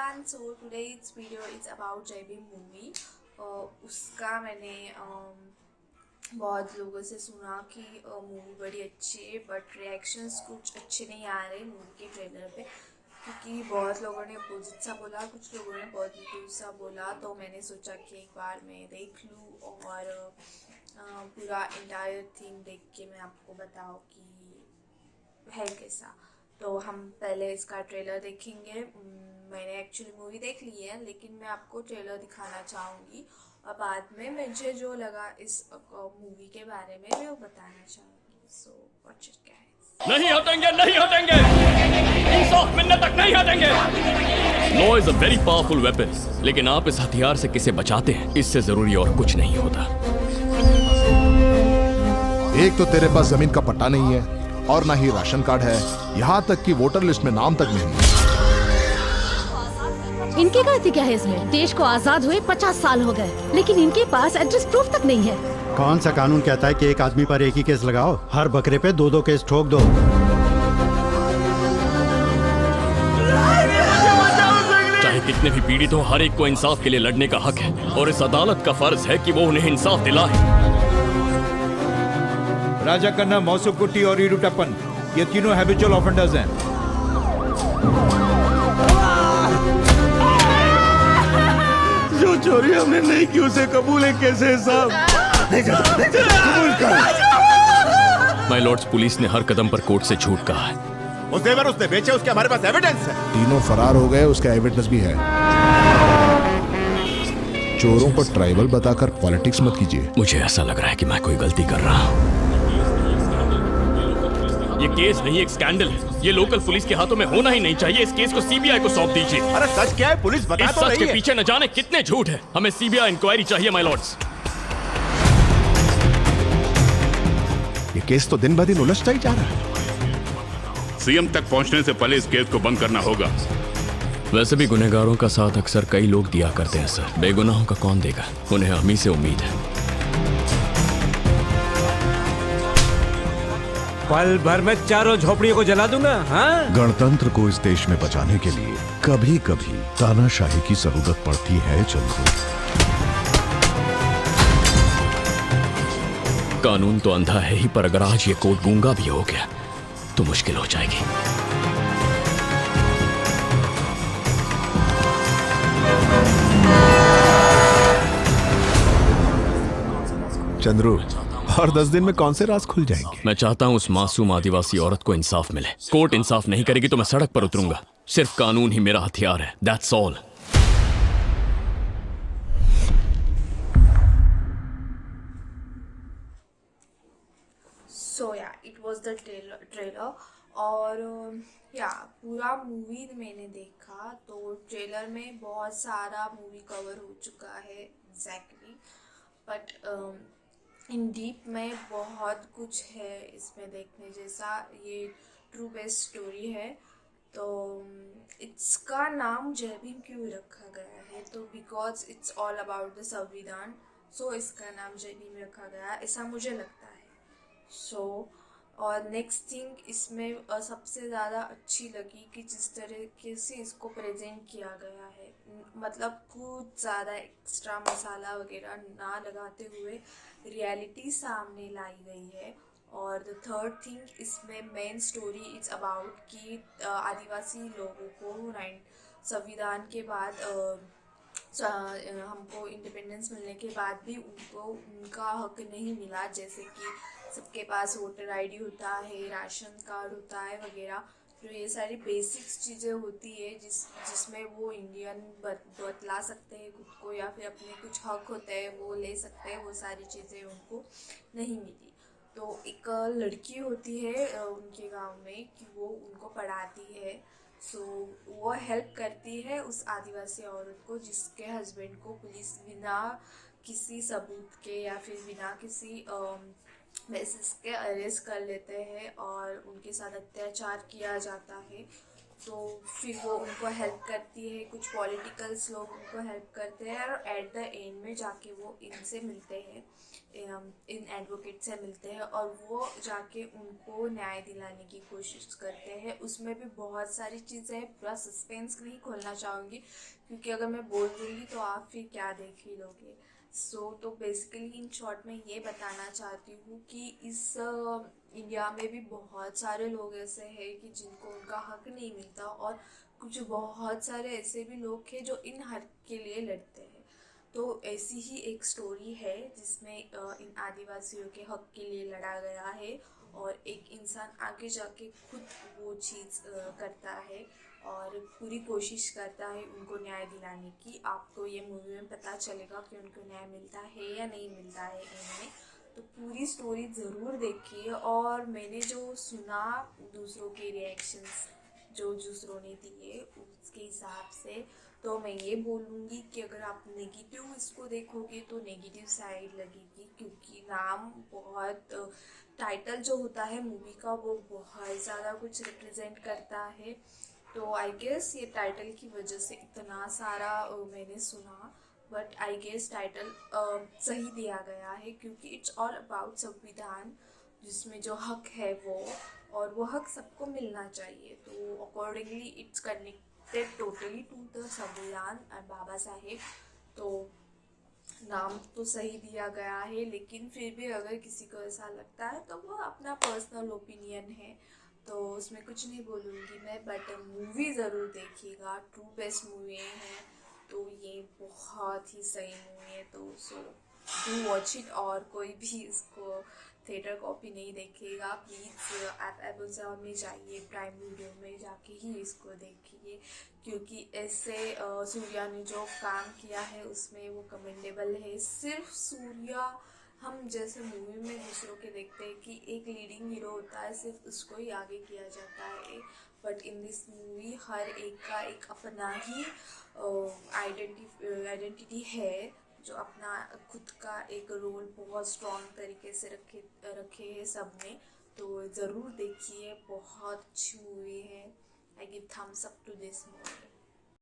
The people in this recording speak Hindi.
everyone. So today's video is about जय भीम मूवी. उसका मैंने बहुत लोगों से सुना कि मूवी बड़ी अच्छी है, बट रिएक्शंस कुछ अच्छे नहीं आ रहे मूवी के ट्रेलर पे, क्योंकि बहुत लोगों ने अपोजिट सा बोला, कुछ लोगों ने पॉजिटिव सा बोला. तो मैंने सोचा कि एक बार मैं देख लूँ और पूरा इंटायर थिंग देख के मैं आपको बताऊँ कि है कैसा. तो हम पहले इसका ट्रेलर देखेंगे. मैंने एक्चुअली मूवी देख ली है, लेकिन मैं आपको ट्रेलर दिखाना चाहूँगी और बाद में मुझे जो लगा इस मूवी के बारे में मैं वो बताना चाहूँगी. So watch it guys. नहीं हटेंगे, नहीं हटेंगे, इंसाफ मिलने तक नहीं हटेंगे. Law is a very powerful weapon, लेकिन आप इस हथियार से किसे बचाते हैं, इससे जरूरी और कुछ नहीं होता. एक तो तेरे पास जमीन का पट्टा नहीं है और ना ही राशन कार्ड है, यहाँ तक कि वोटर लिस्ट में नाम तक नहीं. इनकी गलती क्या है इसमें? देश को आजाद हुए 50 साल हो गए, लेकिन इनके पास एड्रेस प्रूफ तक नहीं है. कौन सा कानून कहता है कि एक आदमी पर एक ही केस लगाओ? हर बकरे पे दो केस ठोक दो. चाहे कितने भी पीड़ित हो, हर एक को इंसाफ के लिए लड़ने का हक है और इस अदालत का फर्ज है कि वो उन्हें इंसाफ दिलाए. राजा कन्ना, मौसुकुट्टी और ईडुटप्पन, ये तीनों हैबिचुअल ऑफेंडर्स हैं. जो चोरी हमने नहीं की उसे कबूल है कैसे साहब? कबूल कर. माय लॉर्ड्स, पुलिस ने हर कदम पर कोर्ट से झूठ कहा है. वो जेवर उसने बेचे, उसके हमारे पास एविडेंस है. तीनों फरार हो गए, उसका एविडेंस भी है. चोरों को ट्राइबल बताकर पॉलिटिक्स मत कीजिए. मुझे ऐसा लग रहा है कि मैं कोई गलती कर रहा हूँ. ये केस नहीं, एक स्कैंडल है. ये लोकल पुलिस के हाथों में होना ही नहीं चाहिए. इस केस को सीबीआई को सौंप दीजिए. अरे सच क्या है? पुलिस बता इस तो सच रही के है. पीछे न जाने कितने झूठ है. हमें सीबीआई इंक्वायरी चाहिए माय लॉर्ड्स. ये केस तो दिन ब दिन उलझता ही जा रहा है. सीएम तक पहुंचने से पहले इस केस को बंद करना होगा. वैसे भी गुनहगारों का साथ अक्सर कई लोग दिया करते हैं सर. बेगुनाहों का कौन देगा? उन्हें हम ही से उम्मीद है. पल भर में चारों झोपड़ियों को जला दूंगा. हाँ? गणतंत्र को इस देश में बचाने के लिए कभी कभी तानाशाही की जरूरत पड़ती है चंद्रू. कानून तो अंधा है ही, पर अगर आज ये कोर्ट गूंगा भी हो गया तो मुश्किल हो जाएगी. चंद्रू, और 10 दिन में कौन से राज खुल जाएंगे? मैं चाहता हूं उस मासूम आदिवासी औरत को इंसाफ मिले. कोर्ट इंसाफ नहीं करेगी तो मैं सड़क पर उतरूंगा. सिर्फ कानून ही मेरा हथियार है. That's all. सो या इट वाज द ट्रेलर और पूरा मूवी मैंने देखा. तो ट्रेलर में बहुत सारा मूवी कवर हो चुका है एग्जैक्टली, बट इन डीप में बहुत कुछ है इसमें देखने जैसा. ये ट्रू बेस्ड स्टोरी है. तो इसका नाम जय भीम क्यों रखा गया है? तो because it's all about the संविधान, सो इसका नाम जय भीम रखा गया, ऐसा मुझे लगता है. और नेक्स्ट थिंग इसमें सबसे ज़्यादा अच्छी लगी कि जिस तरीके से इसको प्रेजेंट किया गया है, मतलब कुछ ज़्यादा एक्स्ट्रा मसाला वगैरह ना लगाते हुए रियलिटी सामने लाई गई है. और द थर्ड थिंग, इसमें मेन स्टोरी इट्स अबाउट कि आदिवासी लोगों को संविधान के बाद हमको इंडिपेंडेंस मिलने के बाद भी उनको उनका हक नहीं मिला, जैसे कि सबके पास वोटर आईडी होता है, राशन कार्ड होता है वगैरह. जो ये सारी बेसिक्स चीज़ें होती है जिसमें वो इंडियन बतला सकते हैं खुद को, या फिर अपने कुछ हक होते हैं वो ले सकते हैं, वो सारी चीज़ें उनको नहीं मिली. तो एक लड़की होती है उनके गांव में कि वो उनको पढ़ाती है. सो वो हेल्प करती है उस आदिवासी औरत को जिसके हस्बैंड को पुलिस बिना किसी सबूत के या फिर बिना किसी बेसिस के अरेस्ट कर लेते हैं और उनके साथ अत्याचार किया जाता है. तो फिर वो उनको हेल्प करती है, कुछ पॉलिटिकल्स लोग उनको हेल्प करते हैं और एट द एंड में जाके वो इनसे मिलते हैं, इन एडवोकेट से मिलते हैं और वो जाके उनको न्याय दिलाने की कोशिश करते हैं। उसमें भी बहुत सारी चीज़ें हैं, पूरा सस्पेंस नहीं खोलना चाहूँगी क्योंकि अगर मैं बोल दूँगी तो आप फिर क्या देख ही लोगे। तो बेसिकली इन शॉर्ट में ये बताना चाहती हूँ कि इस इंडिया में भी बहुत सारे लोग ऐसे हैं कि जिनको उनका हक नहीं मिलता और कुछ बहुत सारे ऐसे भी लोग हैं जो इन हक के लिए लड़ते हैं। तो ऐसी ही एक स्टोरी है जिसमें इन आदिवासियों के हक के लिए लड़ा गया है और एक इंसान आगे जाके खुद वो चीज़ करता है और पूरी कोशिश करता है उनको न्याय दिलाने की। आपको ये मूवी में पता चलेगा कि उनको न्याय मिलता है या नहीं मिलता है इनमें। तो पूरी स्टोरी ज़रूर देखिए। और मैंने जो सुना दूसरों के रिएक्शंस जो दूसरों ने दिए उसके हिसाब से, तो मैं ये बोलूँगी कि अगर आप नेगेटिव इसको देखोगे तो नेगेटिव साइड लगेगी क्योंकि नाम बहुत, टाइटल जो होता है मूवी का वो बहुत ज़्यादा कुछ रिप्रेजेंट करता है। तो आई गेस ये टाइटल की वजह से इतना सारा मैंने सुना, बट आई गेस टाइटल सही दिया गया है क्योंकि इट्स ऑल अबाउट संविधान जिसमें जो हक है वो, और वो हक सबको मिलना चाहिए। तो accordingly it's connected totally to the samvidhan और बाबा साहेब। तो नाम तो सही दिया गया है, लेकिन फिर भी अगर किसी को ऐसा लगता है तो वो अपना पर्सनल ओपिनियन है, तो उसमें कुछ नहीं बोलूँगी मैं। बट मूवी ज़रूर देखिएगा, ट्रू बेस्ट मूवी है, तो ये बहुत ही सही मूवी है। तो सो डू वॉच इट। और कोई भी इसको थिएटर कॉपी नहीं देखेगा प्लीज़ आप अमेज़ॉन में जाइए, प्राइम वीडियो में जाके ही इसको देखिए क्योंकि ऐसे सूर्या ने जो काम किया है उसमें वो कमेंडेबल है। सिर्फ सूर्या, हम जैसे मूवी में दूसरों के देखते हैं कि एक लीडिंग हीरो होता है, सिर्फ उसको ही आगे किया जाता है, बट इन दिस मूवी हर एक का एक अपना ही आइडेंटिटी है जो अपना खुद का एक रोल बहुत स्ट्रॉन्ग तरीके से रखे हैं सब ने। तो ज़रूर देखिए, बहुत अच्छी मूवी है। I give thumbs up to this movie.